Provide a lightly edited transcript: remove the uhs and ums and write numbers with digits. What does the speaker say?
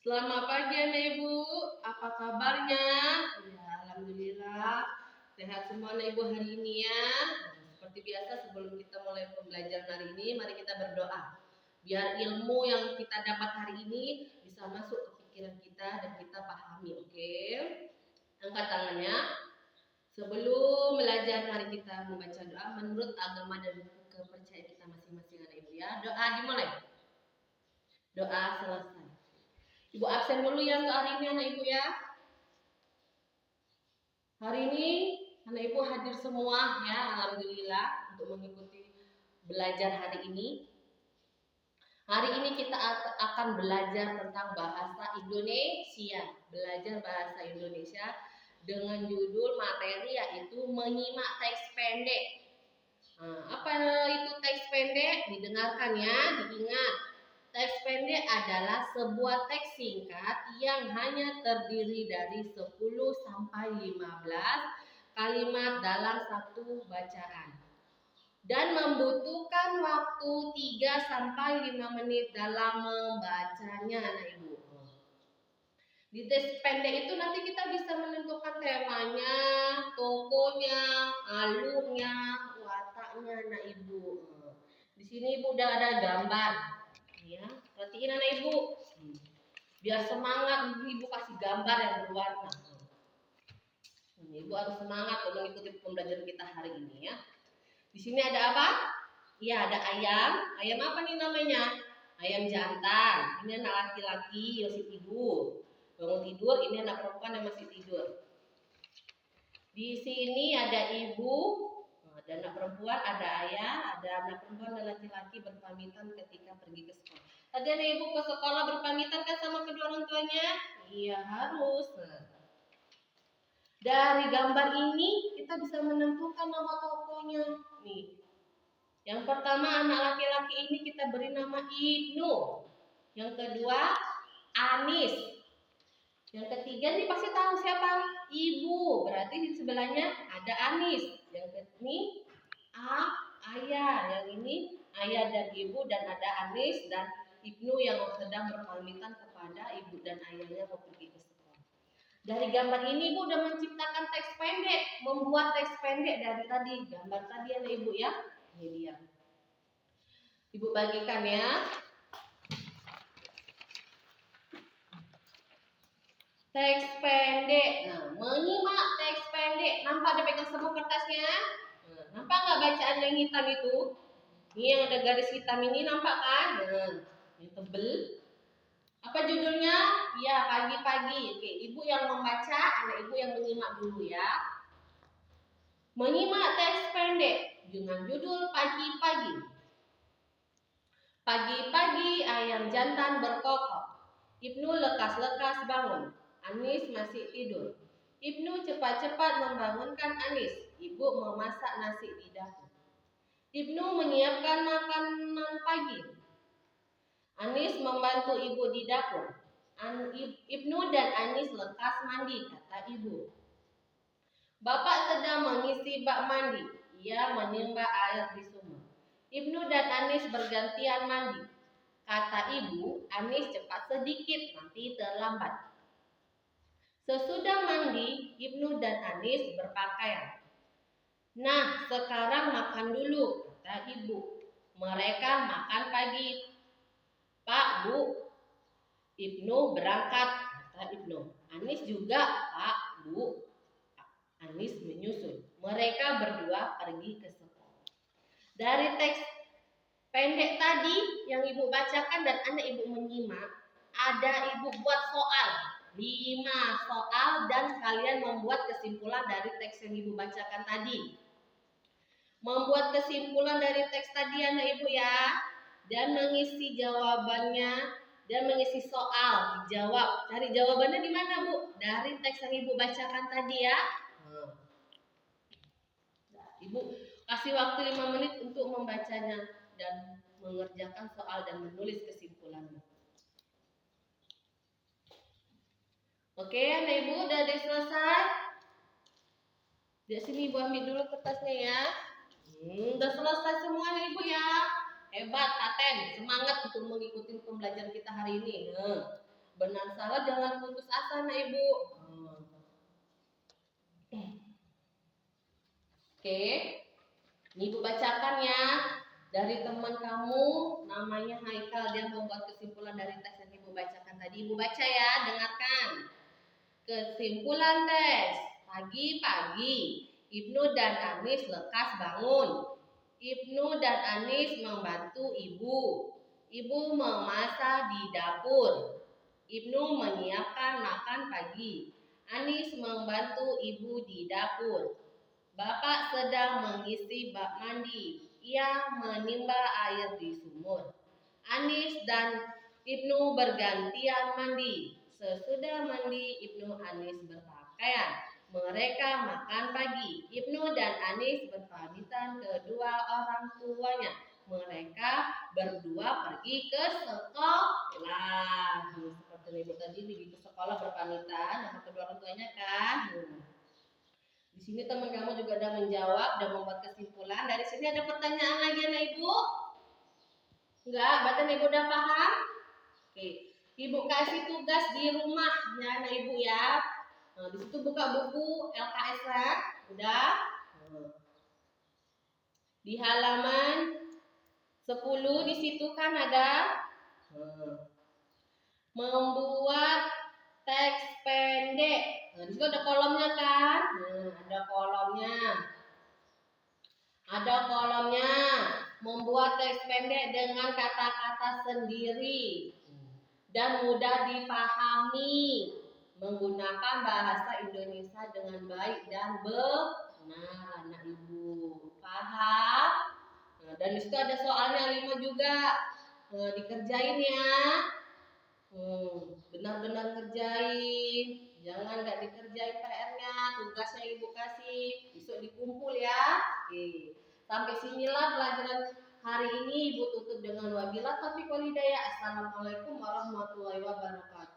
Selamat pagi anak ibu, apa kabarnya? Ya, alhamdulillah sehat semua anak ibu hari ini ya. Seperti biasa sebelum kita mulai pembelajaran hari ini, mari kita berdoa. Biar ilmu yang kita dapat hari ini bisa masuk ke pikiran kita dan kita pahami, oke? Angkat tangannya. Sebelum belajar mari kita membaca doa menurut agama dan kepercayaan kita masing-masing anak ibu ya. Doa dimulai. Doa selesai. Ibu absen dulu ya untuk hari ini anak ibu ya. Hari ini anak ibu hadir semua ya, alhamdulillah untuk mengikuti belajar hari ini. Hari ini kita akan belajar tentang bahasa Indonesia. Belajar bahasa Indonesia dengan judul materi yaitu menyimak teks pendek. Apa itu teks pendek? Didengarkan ya, diingat. Teks pendek adalah sebuah teks singkat yang hanya terdiri dari 10 sampai 15 kalimat dalam satu bacaan dan membutuhkan waktu 3 sampai 5 menit dalam membacanya anak ibu. Di teks pendek itu nanti kita bisa menentukan temanya, tokohnya, alurnya, wataknya anak ibu. Di sini ibu udah ada gambar. Ya, perhatiin anak ibu. Biar semangat ibu kasih gambar yang berwarna. Ibu harus semangat untuk mengikuti pembelajaran kita hari ini ya. Di sini ada apa? Ya, ada ayam. Ayam apa nih namanya? Ayam jantan. Ini anak laki-laki masih tidur. Bangun tidur, ini anak perempuan yang masih tidur. Di sini ada ibu, ada anak perempuan, ada ayah, ada anak perempuan dan laki-laki berpamitan ketika pergi ke sekolah. Tadi anak ibu ke sekolah berpamitan kan sama kedua orang tuanya? Iya harus. Dari gambar ini kita bisa menentukan nama tokohnya. Nih, yang pertama anak laki-laki ini kita beri nama Ibnu. Yang kedua Anis. Yang ketiga nih pasti tahu siapa? Ibu. Berarti di sebelahnya ada Anis. Yang ini ayah. Yang ini ayah dan ibu dan ada Anis dan Ibnu yang sedang berpamitan kepada ibu dan ayahnya mau pergi ke sekolah. Dari gambar ini ibu udah menciptakan teks pendek, membuat teks pendek dari tadi gambar tadi ada ibu ya. Ini dia. Ibu bagikan ya. Teks pendek. Nah, menyimak teks pendek. Nampak ada pegang semua kertasnya? Nampak nggak bacaan yang hitam itu? Ini yang ada garis hitam ini nampak kan? Ini tebel. Apa judulnya? Ya, pagi-pagi. Oke, ibu yang membaca, anak ibu yang menyimak dulu ya. Menyimak teks pendek dengan judul pagi-pagi. Pagi-pagi ayam jantan berkokok. Ibnu lekas-lekas bangun. Anis masih tidur. Ibnu cepat-cepat membangunkan Anis. Ibu memasak nasi di dapur. Ibnu menyiapkan makanan pagi. Anis membantu ibu di dapur. Ibnu dan Anis lekas mandi, kata ibu. Bapak sedang mengisi bak mandi. Ia menimba air di sumur. Ibnu dan Anis bergantian mandi. Kata ibu, Anis cepat sedikit, nanti terlambat. Sesudah mandi, Ibnu dan Anis berpakaian. Nah, sekarang makan dulu, kata ibu. Mereka makan pagi. Pak, Bu, Ibnu berangkat, kata Ibnu. Anis juga, Pak, Bu. Anis menyusul. Mereka berdua pergi ke sekolah. Dari teks pendek tadi yang ibu bacakan dan anak ibu menyimak, ada ibu buat soal. 5 soal dan kalian membuat kesimpulan dari teks yang ibu bacakan tadi. Membuat kesimpulan dari teks tadi anak ibu ya. Dan mengisi jawabannya dan mengisi soal, dijawab. Cari jawabannya di mana, Bu? Dari teks yang ibu bacakan tadi ya. Ibu kasih waktu 5 menit untuk membacanya dan mengerjakan soal dan menulis kesimpulannya. Oke, anak ibu udah selesai. Di sini ibu ambil dulu kertasnya ya. Udah selesai semua nih ibu ya. Hebat, paten, semangat untuk mengikuti pembelajaran kita hari ini. Benar salah jangan putus asa nak ibu. Oke, ini ibu bacakan ya. Dari teman kamu namanya Haikal, dia membuat kesimpulan dari tes yang ibu bacakan tadi. Ibu baca ya, dengarkan. Kesimpulan tes. Pagi-pagi Ibnu dan Anis lekas bangun. Ibnu dan Anis membantu ibu. Ibu memasak di dapur. Ibnu menyiapkan makan pagi. Anis membantu ibu di dapur. Bapak sedang mengisi bak mandi. Ia menimba air di sumur. Anis dan Ibnu bergantian mandi. Sesudah mandi, Ibnu Anis berpakaian. Mereka makan pagi. Ibnu dan Anis berpamitan kedua orang tuanya. Mereka berdua pergi ke sekolah. Seperti ibu tadi pergi ke sekolah berpamitan sama kedua orang tuanya kan. Di sini teman kamu juga udah menjawab, udah membuat kesimpulan. Dari sini ada pertanyaan lagi anak ibu? Enggak, berarti ibu udah paham? Oke, ibu kasih tugas di rumah ya anak ibu ya. Nah, di situ buka buku LKS ya, udah. Di halaman 10 di situ kan ada membuat teks pendek. Nah, di situ ada kolomnya kan? Ada kolomnya. Ada kolomnya. Membuat teks pendek dengan kata-kata sendiri dan mudah dipahami. Menggunakan bahasa Indonesia dengan baik dan benar, anak ibu. Paham? Nah, dan di situ ada soalnya 5 juga. Nah, dikerjain ya. Benar-benar kerjain. Jangan nggak dikerjain PR-nya, tugasnya ibu kasih. Besok dikumpul ya. Oke. Sampai sinilah pelajaran hari ini ibu tutup dengan wabillahi taufiq wal hidayah. Assalamualaikum warahmatullahi wabarakatuh.